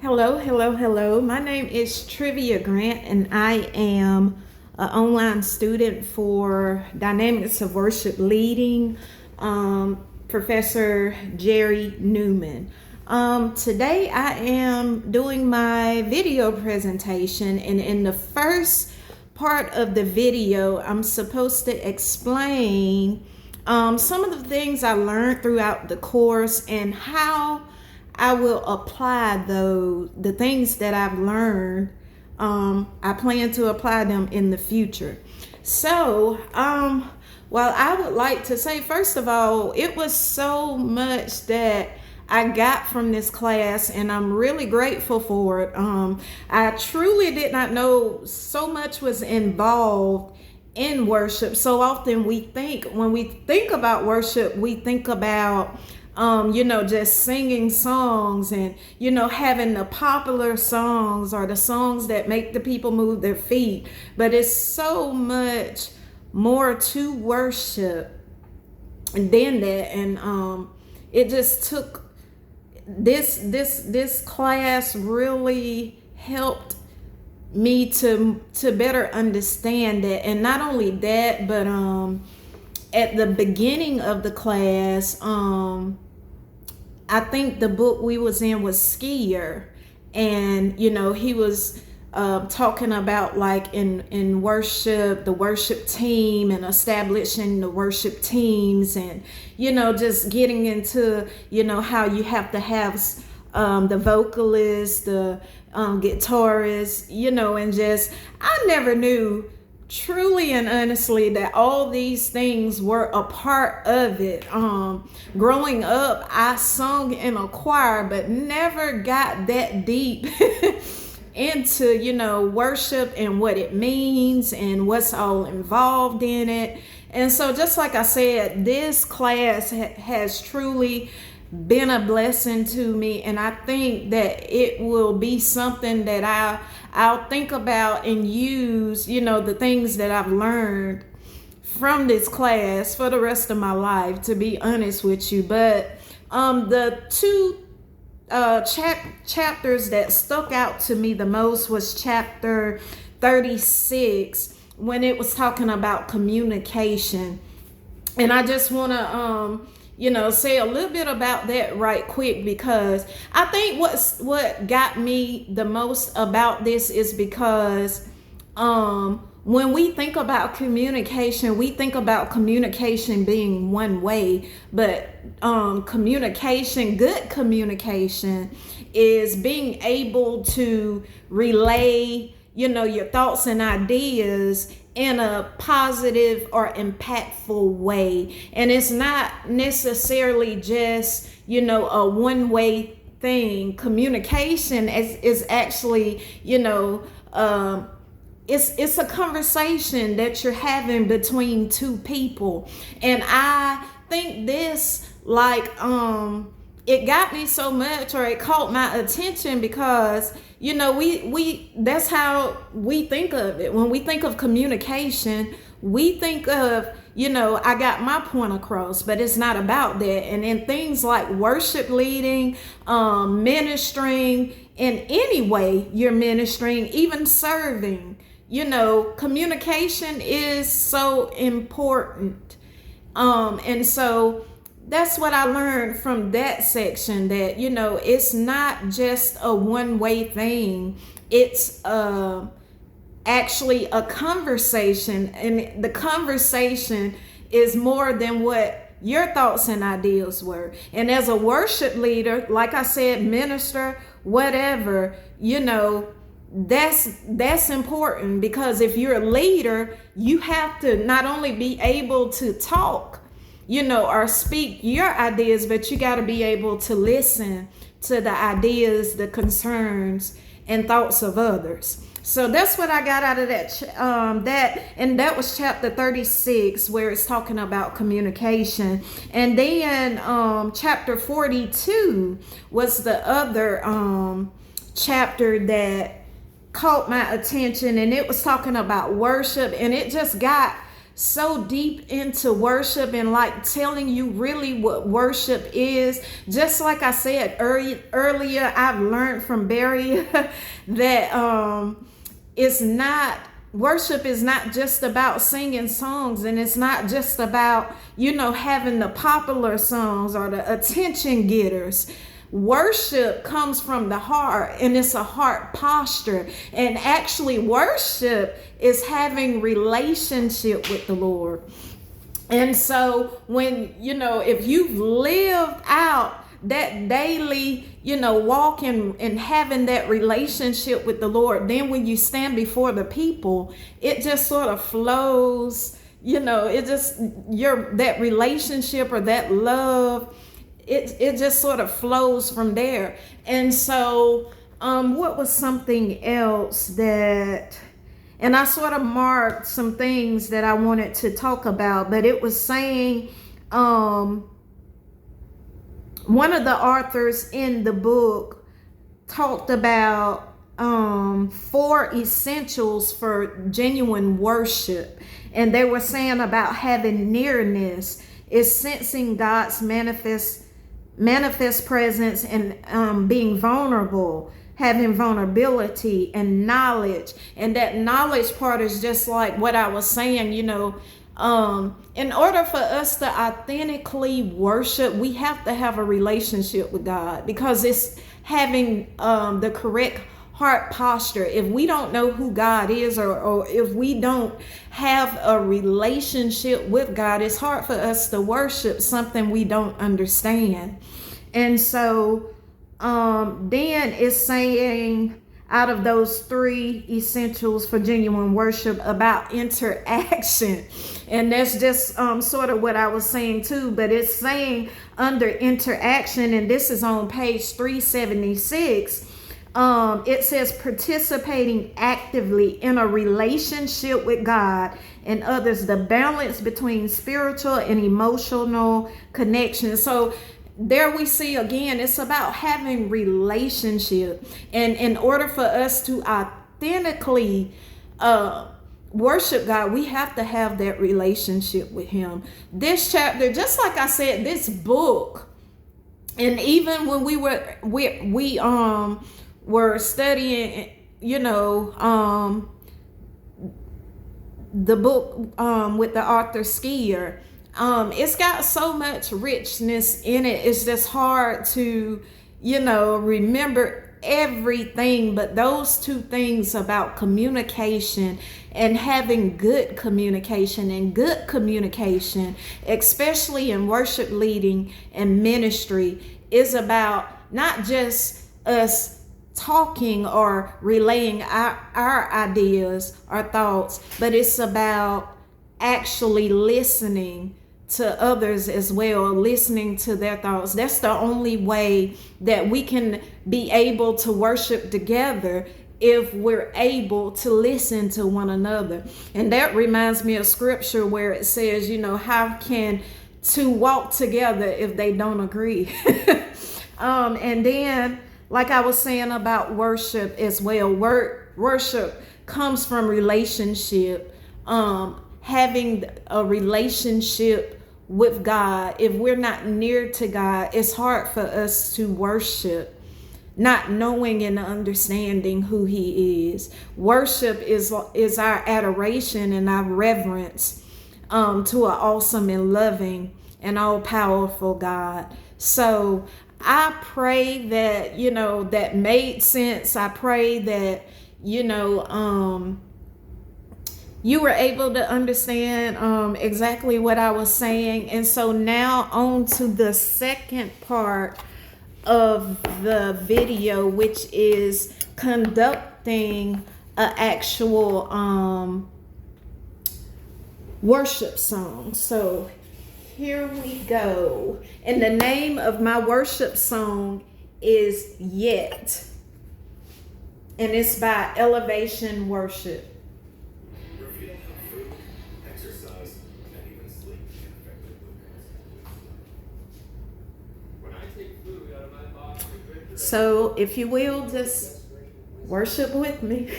Hello. My name is Trivia Grant, and I am an online student for Dynamics of Worship Leading, Professor Jerry Newman. Today I am doing my video presentation, and in the first part of the video, I'm supposed to explain some of the things I learned throughout the course and how I will apply the things that I've learned. I plan to apply them in the future. So, well, I would like to say, first of all, it was so much that I got from this class, and I'm really grateful for it. I truly did not know so much was involved in worship. So often when we think about worship, we think about just singing songs and, having the popular songs or the songs that make the people move their feet. But it's so much more to worship than that. And it just took this class really helped me to better understand that. And not only that, but at the beginning of the class, I think the book we was in was Skier, and he was talking about, like, in worship, the worship team, and establishing the worship teams, and just getting into how you have to have the vocalist, the guitarist, and just I never knew truly and honestly that all these things were a part of it. Growing up, I sung in a choir, but never got that deep into worship and what it means and what's all involved in it. And so, just like I said, this class has truly been a blessing to me, and I think that it will be something that I'll think about and use, the things that I've learned from this class for the rest of my life, to be honest with you. But the two chapters that stuck out to me the most was chapter 36, when it was talking about communication. And I just want to say a little bit about that right quick, because I think what got me the most about this is because when we think about communication, we think about communication being one way, but good communication is being able to relay your thoughts and ideas in a positive or impactful way. And it's not necessarily just, a one-way thing. Communication is actually, it's a conversation that you're having between two people. And I think this, it got me so much, or it caught my attention, because we that's how we think of it. When we think of communication, we think of I got my point across, but it's not about that. And in things like worship leading, ministering, in any way you're ministering, even serving, communication is so important. And so that's what I learned from that section, that it's not just a one-way thing. It's actually a conversation, and the conversation is more than what your thoughts and ideas were. And as a worship leader, like I said, minister, whatever, that's important, because if you're a leader, you have to not only be able to talk, or speak your ideas, but you got to be able to listen to the ideas, the concerns, and thoughts of others. So that's what I got out of that was chapter 36, where it's talking about communication. And then chapter 42 was the other chapter that caught my attention, and it was talking about worship, and it just got so deep into worship and like telling you really what worship is. Just like I said earlier, I've learned from Barry that it's not, worship is not just about singing songs, and it's not just about, having the popular songs or the attention getters. Worship comes from the heart, and it's a heart posture. And actually, worship is having relationship with the Lord. And so when, if you've lived out that daily, walking and having that relationship with the Lord, then when you stand before the people, it just sort of flows, it just, that relationship or that love, it just sort of flows from there. And so what was something else that, and I sort of marked some things that I wanted to talk about, but it was saying one of the authors in the book talked about 4 essentials for genuine worship. And they were saying about having nearness is sensing God's manifest presence, and being vulnerable, having vulnerability and knowledge. And that knowledge part is just like what I was saying, in order for us to authentically worship, we have to have a relationship with God, because it's having the correct heart posture. If we don't know who God is, or if we don't have a relationship with God, it's hard for us to worship something we don't understand. And so then it's saying, out of those 3 essentials for genuine worship, about interaction. And that's just sort of what I was saying too, but it's saying under interaction, and this is on page 376, it says participating actively in a relationship with God and others, the balance between spiritual and emotional connection. So there we see again, it's about having relationship. And in order for us to authentically worship God, we have to have that relationship with Him. This chapter, just like I said, this book, and even when we were studying, the book with the author Skier, it's got so much richness in it. It's just hard to, remember everything, but those 2 things about communication and having good communication, especially in worship leading and ministry, is about not just us talking or relaying our ideas or thoughts, but it's about actually listening to others as well, listening to their thoughts. That's the only way that we can be able to worship together, if we're able to listen to one another. And that reminds me of scripture where it says, how can 2 walk together if they don't agree? And then, like I was saying about worship as well, worship comes from relationship, having a relationship with God. If we're not near to God, it's hard for us to worship, not knowing and understanding who He is. Worship is our adoration and our reverence to an awesome and loving and all-powerful God. So I pray that, that made sense. I pray that, you were able to understand exactly what I was saying. And so now on to the second part of the video, which is conducting an actual worship song. So here we go. And the name of my worship song is Yet. And it's by Elevation Worship. So if you will, just worship with me.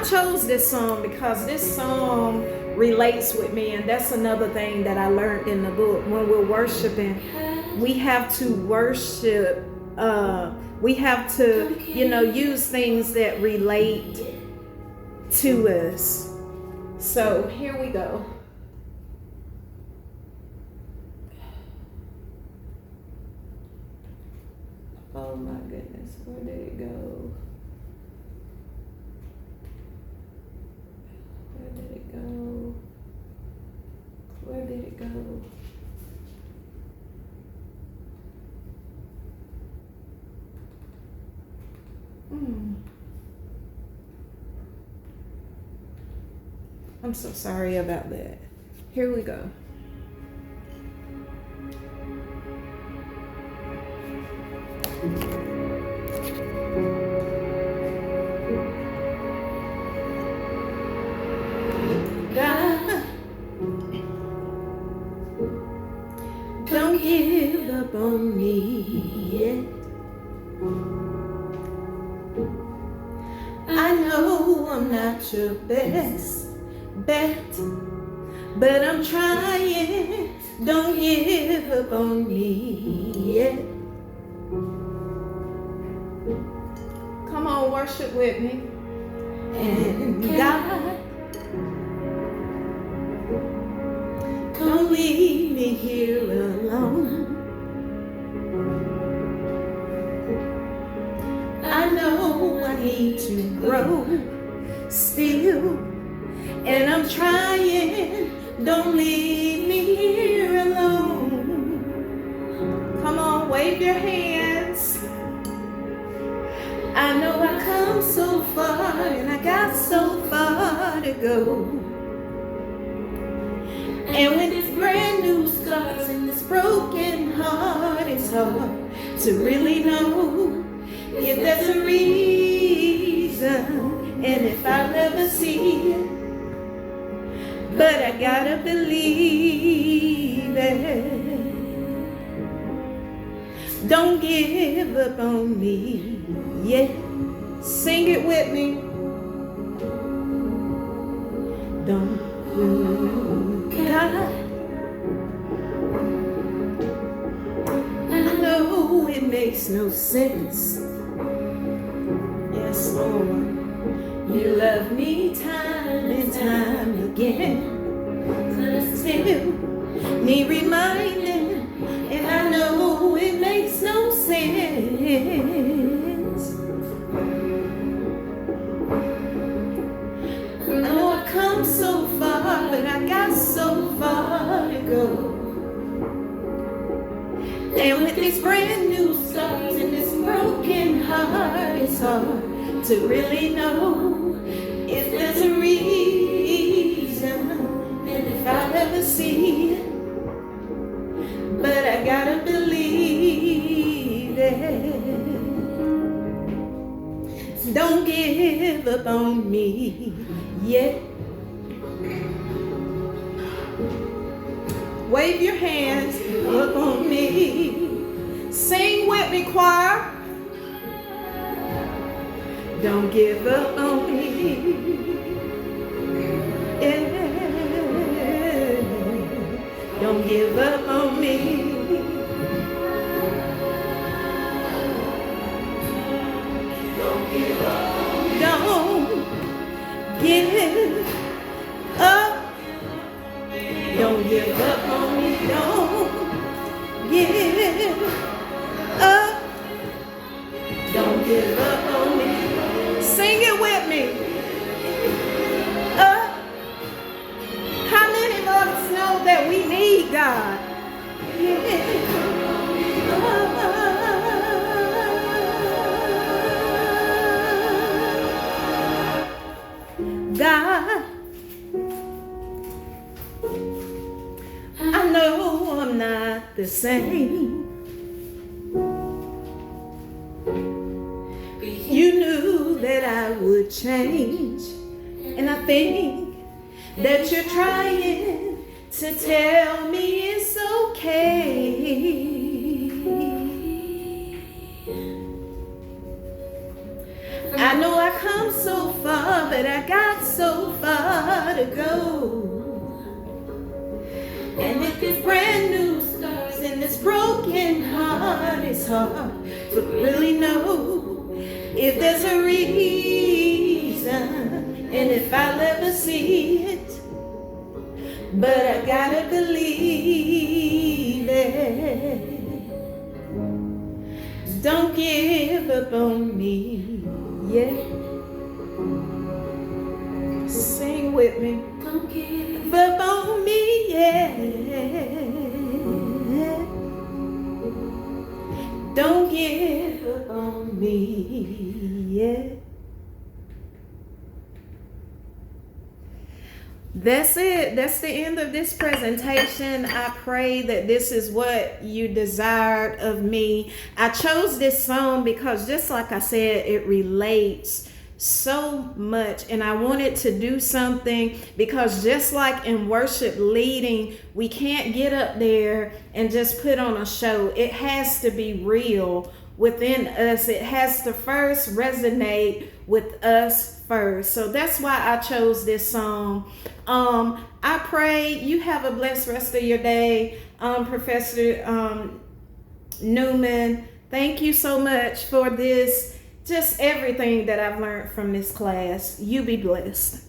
chose this song because this song relates with me, and that's another thing that I learned in the book. When we're worshiping, we have to worship, we have to, use things that relate to us. So here we go. Oh my goodness, where did it go? Where did it go? Where did it go? I'm so sorry about that. Here we go. God, don't give up on me yet. I know I'm not your best bet, but I'm trying. Don't give up on me yet. Come on, worship with me. And God, don't leave me here alone. I know I need to grow still, and I'm trying. Don't leave me here alone. Come on, wave your hands. I know I come so far, and I got so far to go. And when this brand new scars and this broken heart, it's hard to really know if there's a reason, and if I'll ever see it. But I gotta believe it. Don't give up on me yet. Sing it with me. Don't God, I know it makes no sense. Yes, Lord. You love me time and time again, but I still need reminding, and I know it makes no sense. I know I come so far, but I got so far to go. And with these brand new scars and this broken heart, it's hard to really know if there's a reason, and if I'll ever see it. But I gotta believe it. Don't give up on me yet. Wave your hands up on me. Sing with me, choir. Don't give up on me. Yeah. Don't give up on me. Don't give up. Don't give up. Don't give up on me. Don't give up. Don't give up on me. Sing it with me. How many of us know that we need God? God, I know I'm not the same. You knew that I would change, and I think that you're trying to tell me it's okay. I know I come so far, but I got so far to go. And if it's brand new scars and this broken heart, it's hard to really know if there's a reason and if I'll ever see it. But I gotta believe it. Don't give up on me, yeah. Sing with me. Don't give up on me, yeah. Don't give up on me, yeah. That's it. That's the end of this presentation. I pray that this is what you desired of me. I chose this song because, just like I said, it relates so much, and I wanted to do something because, just like in worship leading, we can't get up there and just put on a show. It has to be real within us. It has to first resonate with us first. So that's why I chose this song. I pray you have a blessed rest of your day. Professor Newman, thank you so much for this, just everything that I've learned from this class. You be blessed.